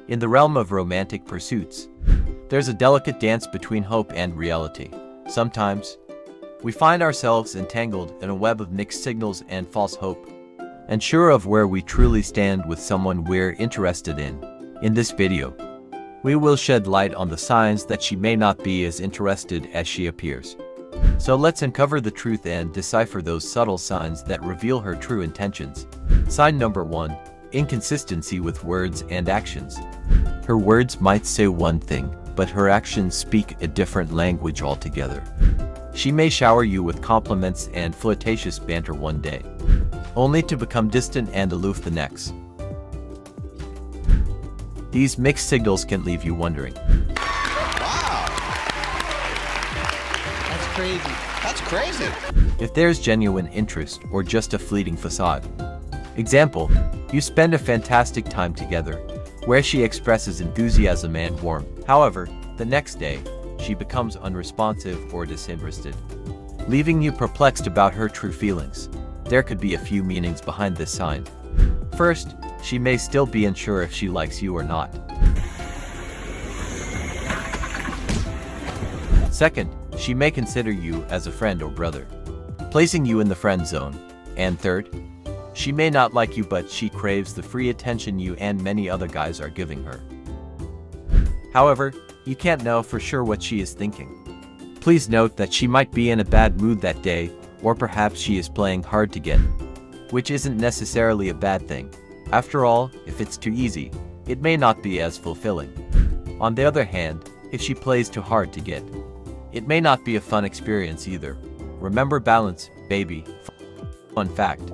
In the realm of romantic pursuits, there's a delicate dance between hope and reality. Sometimes, we find ourselves entangled in a web of mixed signals and false hope, unsure of where we truly stand with someone we're interested in. In this video, we will shed light on the signs that she may not be as interested as she appears. So let's uncover the truth and decipher those subtle signs that reveal her true intentions. Sign number 1. Inconsistency with words and actions. Her words might say one thing, but her actions speak a different language altogether. She may shower you with compliments and flirtatious banter one day, only to become distant and aloof the next. These mixed signals can leave you wondering. Wow! That's crazy. That's crazy. If there's genuine interest or just a fleeting facade. Example, you spend a fantastic time together, where she expresses enthusiasm and warmth. However, the next day, she becomes unresponsive or disinterested, leaving you perplexed about her true feelings. There could be a few meanings behind this sign. First, she may still be unsure if she likes you or not. Second, she may consider you as a friend or brother, placing you in the friend zone. And third, she may not like you, but she craves the free attention you and many other guys are giving her. However, you can't know for sure what she is thinking. Please note that she might be in a bad mood that day, or perhaps she is playing hard to get, which isn't necessarily a bad thing. After all, if it's too easy, it may not be as fulfilling. On the other hand, if she plays too hard to get, it may not be a fun experience either. Remember balance, baby. Fun fact.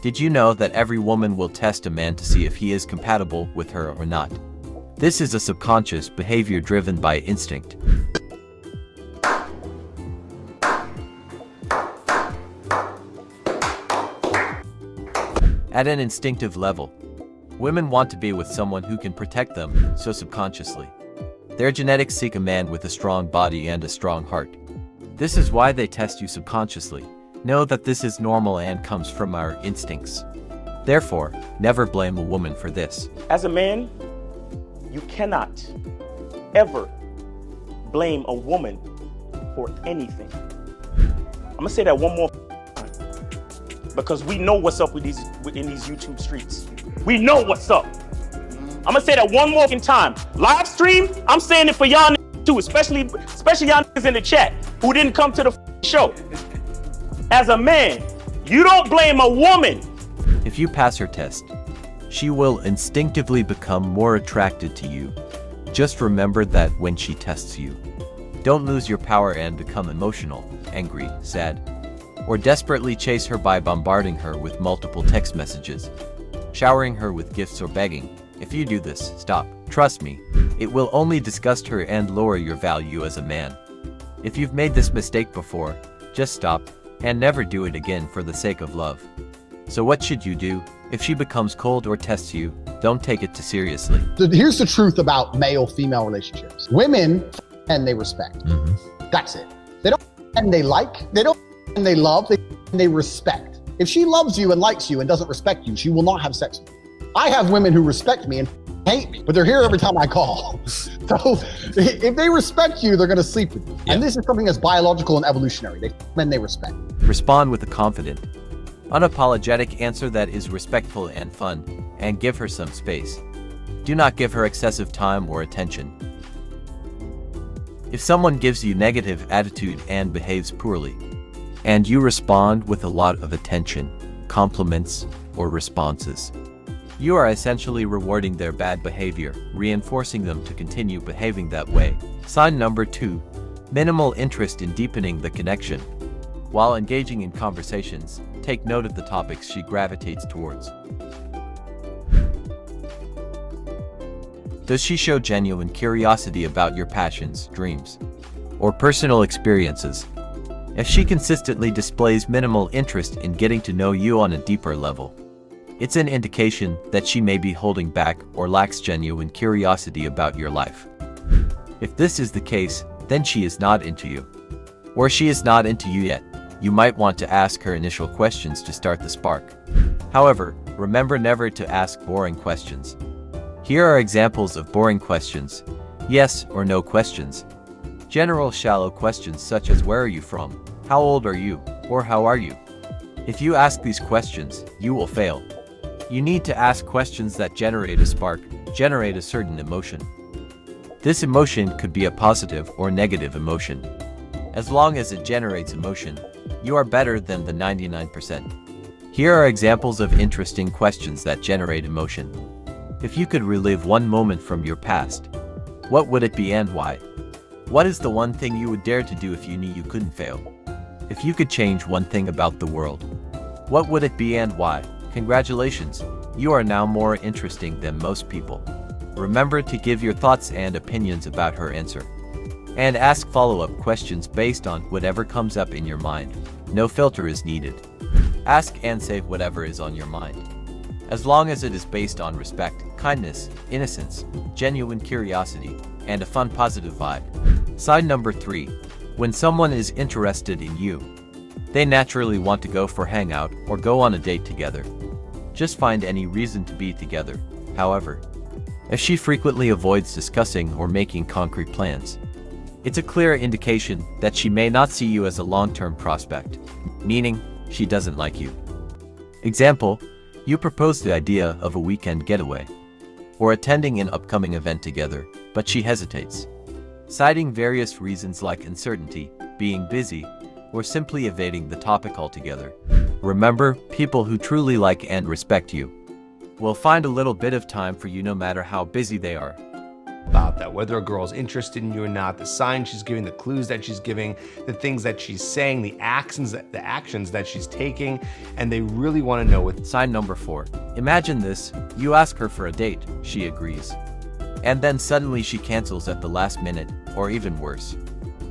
Did you know that every woman will test a man to see if he is compatible with her or not? This is a subconscious behavior driven by instinct. At an instinctive level, women want to be with someone who can protect them, so subconsciously, their genetics seek a man with a strong body and a strong heart. This is why they test you subconsciously. Know that this is normal and comes from our instincts. Therefore, never blame a woman for this. As a man, you cannot ever blame a woman for anything. I'm gonna say that one more time, because we know what's up with in these YouTube streets. We know what's up. I'm gonna say that one more time. Live stream, I'm saying it for y'all too, especially y'all niggas in the chat who didn't come to the show. As a man, you don't blame a woman. If you pass her test, she will instinctively become more attracted to you. Just remember that when she tests you. Don't lose your power and become emotional, angry, sad, or desperately chase her by bombarding her with multiple text messages, showering her with gifts or begging. If you do this, stop. Trust me, it will only disgust her and lower your value as a man. If you've made this mistake before, just stop and never do it again for the sake of love. So what should you do? If she becomes cold or tests you, don't take it too seriously. Here's the truth about male-female relationships. Women and they respect. That's it. They don't and they like, they don't and they love, they respect. If she loves you and likes you and doesn't respect you, she will not have sex with you. I have women who respect me and hate me, but they're here every time I call. So if they respect you, they're gonna sleep with you. Yep. And this is something that's biological and evolutionary. They respect. Respond with a confident, unapologetic answer that is respectful and fun, and give her some space. Do not give her excessive time or attention. If someone gives you negative attitude and behaves poorly, and you respond with a lot of attention, compliments, or responses, you are essentially rewarding their bad behavior, reinforcing them to continue behaving that way. Sign number 2, minimal interest in deepening the connection. While engaging in conversations, take note of the topics she gravitates towards. Does she show genuine curiosity about your passions, dreams, or personal experiences? If she consistently displays minimal interest in getting to know you on a deeper level, it's an indication that she may be holding back or lacks genuine curiosity about your life. If this is the case, then she is not into you. Or she is not into you yet. You might want to ask her initial questions to start the spark. However, remember never to ask boring questions. Here are examples of boring questions. Yes or no questions. General shallow questions such as where are you from, how old are you, or how are you. If you ask these questions, you will fail. You need to ask questions that generate a spark, generate a certain emotion. This emotion could be a positive or negative emotion. As long as it generates emotion, you are better than the 99%. Here are examples of interesting questions that generate emotion. If you could relive one moment from your past, what would it be and why? What is the one thing you would dare to do if you knew you couldn't fail? If you could change one thing about the world, what would it be and why? Congratulations, you are now more interesting than most people. Remember to give your thoughts and opinions about her answer. And ask follow-up questions based on whatever comes up in your mind. No filter is needed. Ask and say whatever is on your mind. As long as it is based on respect, kindness, innocence, genuine curiosity, and a fun positive vibe. Sign number 3. When someone is interested in you, they naturally want to go for hangout or go on a date together. Just find any reason to be together. However, if she frequently avoids discussing or making concrete plans, it's a clear indication that she may not see you as a long-term prospect, meaning she doesn't like you. Example, you propose the idea of a weekend getaway or attending an upcoming event together, but she hesitates, citing various reasons like uncertainty, being busy, or simply evading the topic altogether. Remember, people who truly like and respect you will find a little bit of time for you no matter how busy they are. About that, whether a girl's interested in you or not, the signs she's giving, the clues that she's giving, the things that she's saying, the actions that she's taking, and they really want to know what. Sign number 4. Imagine this, you ask her for a date, she agrees. And then suddenly she cancels at the last minute, or even worse,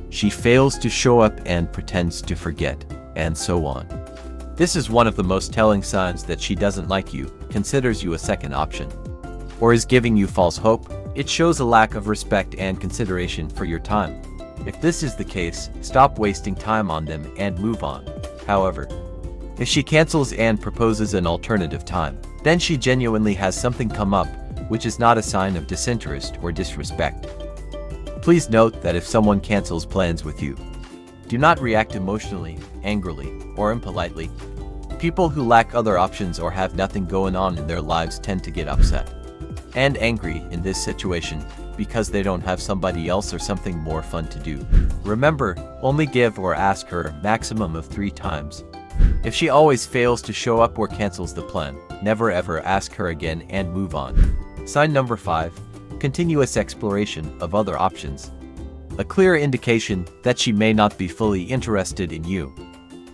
she fails to show up and pretends to forget, and so on. This is one of the most telling signs that she doesn't like you, considers you a second option, or is giving you false hope. It shows a lack of respect and consideration for your time. If this is the case, stop wasting time on them and move on. However, if she cancels and proposes an alternative time, then she genuinely has something come up, which is not a sign of disinterest or disrespect. Please note that if someone cancels plans with you, do not react emotionally, angrily, or impolitely. People who lack other options or have nothing going on in their lives tend to get upset and angry in this situation because they don't have somebody else or something more fun to do. Remember, only give or ask her a maximum of 3 times. If she always fails to show up or cancels the plan, never ever ask her again and move on. Sign number 5. Continuous exploration of other options. A clear indication that she may not be fully interested in you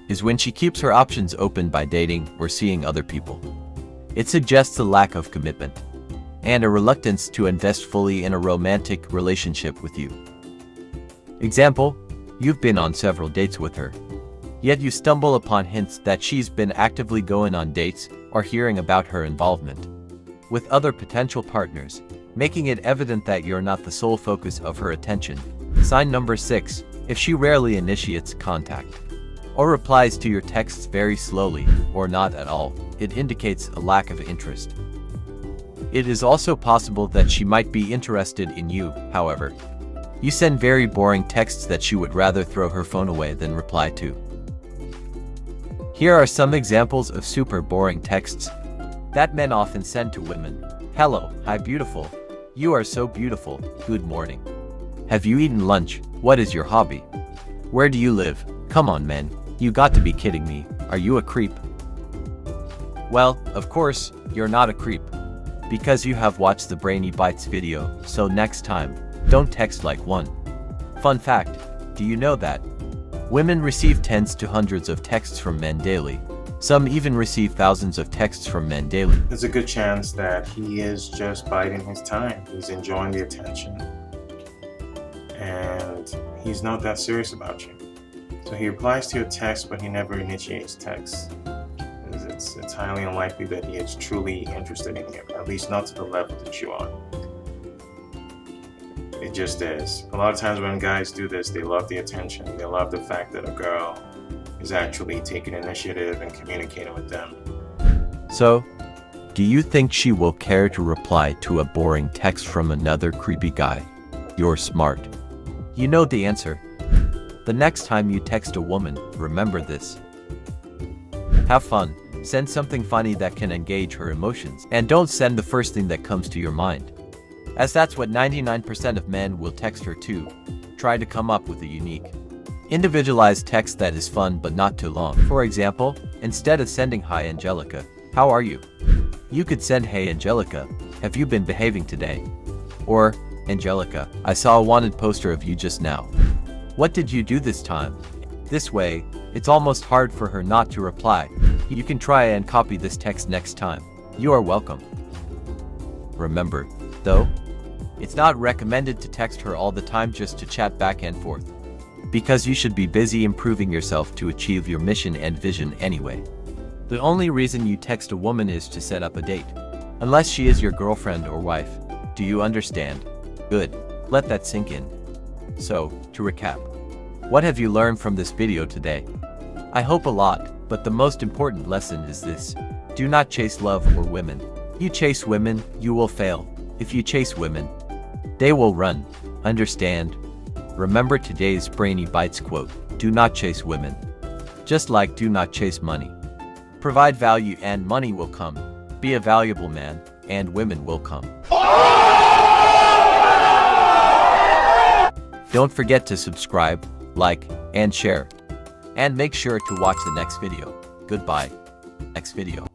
is when she keeps her options open by dating or seeing other people. It suggests a lack of commitment and a reluctance to invest fully in a romantic relationship with you. Example, you've been on several dates with her, yet you stumble upon hints that she's been actively going on dates or hearing about her involvement with other potential partners, making it evident that you're not the sole focus of her attention. Sign number 6. If she rarely initiates contact or replies to your texts very slowly or not at all, it indicates a lack of interest. It is also possible that she might be interested in you, however. You send very boring texts that she would rather throw her phone away than reply to. Here are some examples of super boring texts that men often send to women. Hello, hi beautiful. You are so beautiful, good morning. Have you eaten lunch? What is your hobby? Where do you live? Come on man, you got to be kidding me. Are you a creep? Well, of course, you're not a creep, because you have watched the Brainy Bites video, so next time, don't text like one. Fun fact, do you know that women receive tens to hundreds of texts from men daily? Some even receive thousands of texts from men daily. There's a good chance that he is just biding his time. He's enjoying the attention, and he's not that serious about you. So he replies to your text, but he never initiates texts. It's highly unlikely that he is truly interested in you, at least not to the level that you are. It just is. A lot of times when guys do this, they love the attention. They love the fact that a girl is actually taking initiative and communicating with them. So, Do you think she will care to reply to a boring text from another creepy guy? You're smart. You know the answer. The next time you text a woman, remember this. Have fun. Send something funny that can engage her emotions, and don't send the first thing that comes to your mind, as that's what 99% of men will text her too. Try to come up with a unique, individualized text that is fun but not too long. For example, instead of sending "Hi Angelica, how are you?" you could send "Hey Angelica, have you been behaving today?" Or, "Angelica, I saw a wanted poster of you just now. What did you do this time?" This way, it's almost hard for her not to reply. You can try and copy this text next time. You are welcome. Remember, though, it's not recommended to text her all the time just to chat back and forth, because you should be busy improving yourself to achieve your mission and vision anyway. The only reason you text a woman is to set up a date, unless she is your girlfriend or wife. Do you understand? Good. Let that sink in. So, to recap, what have you learned from this video today? I hope a lot, but the most important lesson is this. Do not chase love or women. You chase women, you will fail. If you chase women, they will run. Understand? Remember today's Brainy Bites quote. Do not chase women. Just like do not chase money. Provide value and money will come. Be a valuable man, and women will come. Don't forget to subscribe, like, and share. And make sure to watch the next video. Goodbye. Next video.